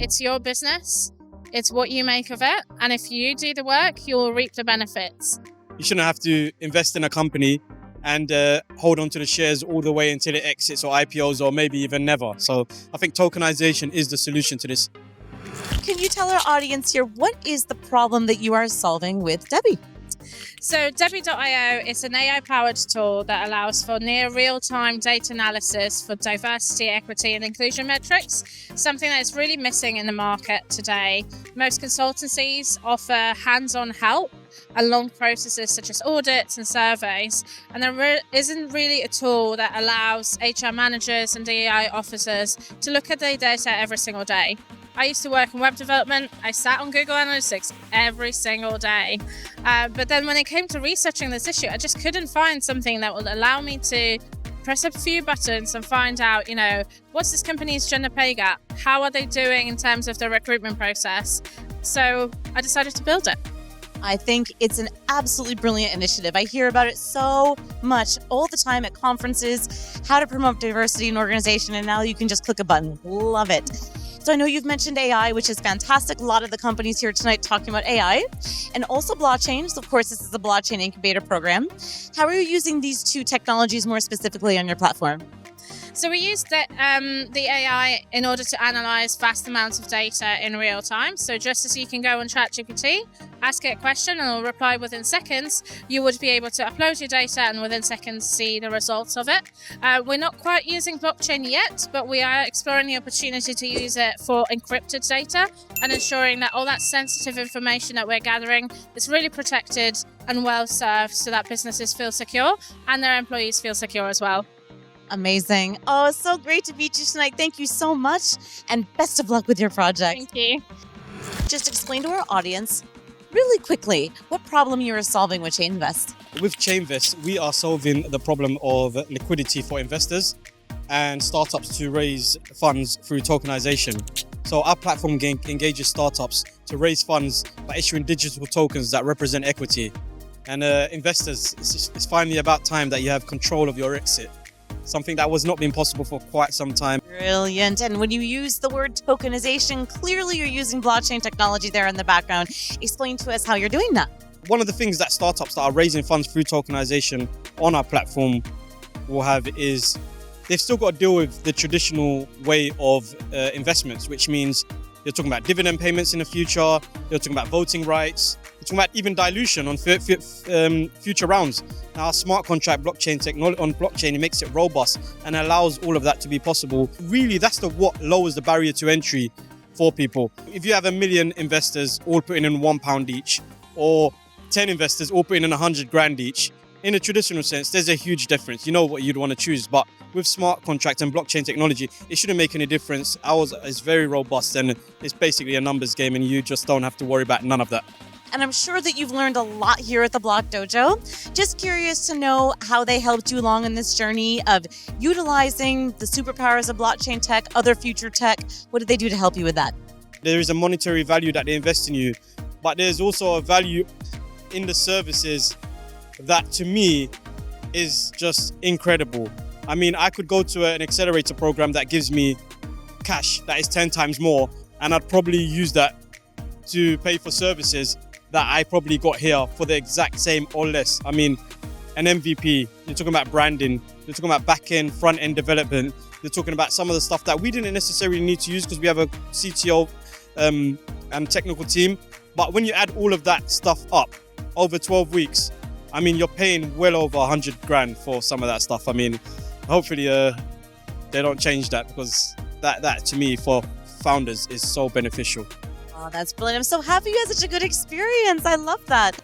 It's your business. It's what you make of it. And if you do the work, you'll reap the benefits. You shouldn't have to invest in a company and hold on to the shares all the way until it exits or IPOs or maybe even never. So I think tokenization is the solution to this. Can you tell our audience here, what is the problem that you are solving with Debbie? So Debbie.io is an AI-powered tool that allows for near real-time data analysis for diversity, equity, and inclusion metrics, something that is really missing in the market today. Most consultancies offer hands-on help along processes such as audits and surveys, and there isn't really a tool that allows HR managers and DEI officers to look at their data every single day. I used to work in web development. I sat on Google Analytics every single day. But then when it came to researching this issue, I just couldn't find something that would allow me to press a few buttons and find out, what's this company's gender pay gap? How are they doing in terms of the recruitment process? So I decided to build it. I think it's an absolutely brilliant initiative. I hear about it so much all the time at conferences, how to promote diversity in organization, and now you can just click a button. Love it. So I know you've mentioned AI, which is fantastic. A lot of the companies here tonight talking about AI and also blockchain. So of course, this is the blockchain incubator program. How are you using these two technologies more specifically on your platform? So we use the AI in order to analyze vast amounts of data in real time. So just as you can go on ChatGPT, ask it a question and it'll reply within seconds, you would be able to upload your data and within seconds see the results of it. We're not quite using blockchain yet, but we are exploring the opportunity to use it for encrypted data and ensuring that all that sensitive information that we're gathering is really protected and well served so that businesses feel secure and their employees feel secure as well. Amazing. Oh, it's so great to meet you tonight. Thank you so much and best of luck with your project. Thank you. Just explain to our audience really quickly what problem you are solving with Chainvest. With Chainvest, we are solving the problem of liquidity for investors and startups to raise funds through tokenization. So our platform engages startups to raise funds by issuing digital tokens that represent equity. And investors, it's finally about time that you have control of your exit. Something that was not been possible for quite some time. Brilliant. And when you use the word tokenization, clearly you're using blockchain technology there in the background. Explain to us how you're doing that. One of the things that startups that are raising funds through tokenization on our platform will have is they've still got to deal with the traditional way of investments, which means you're talking about dividend payments in the future, you're talking about voting rights, you're talking about even dilution on future rounds. Now, our smart contract blockchain technology on blockchain, it makes it robust and allows all of that to be possible. Really, that's what lowers the barrier to entry for people. If you have 1 million investors all putting in £1 each, or 10 investors all putting in 100 grand each, in a traditional sense, there's a huge difference. You know what you'd want to choose, but with smart contract and blockchain technology, it shouldn't make any difference. Ours is very robust and it's basically a numbers game and you just don't have to worry about none of that. And I'm sure that you've learned a lot here at the Block Dojo. Just curious to know how they helped you along in this journey of utilizing the superpowers of blockchain tech, other future tech. What did they do to help you with that? There is a monetary value that they invest in you, but there's also a value in the services that to me is just incredible. I mean, I could go to an accelerator program that gives me cash that is 10 times more, and I'd probably use that to pay for services that I probably got here for the exact same or less. I mean, an MVP, you're talking about branding, you're talking about back-end, front-end development, you're talking about some of the stuff that we didn't necessarily need to use because we have a CTO and technical team. But when you add all of that stuff up over 12 weeks, I mean, you're paying well over 100 grand for some of that stuff. I mean, hopefully they don't change that because that to me for founders is so beneficial. Oh, that's brilliant. I'm so happy you had such a good experience. I love that.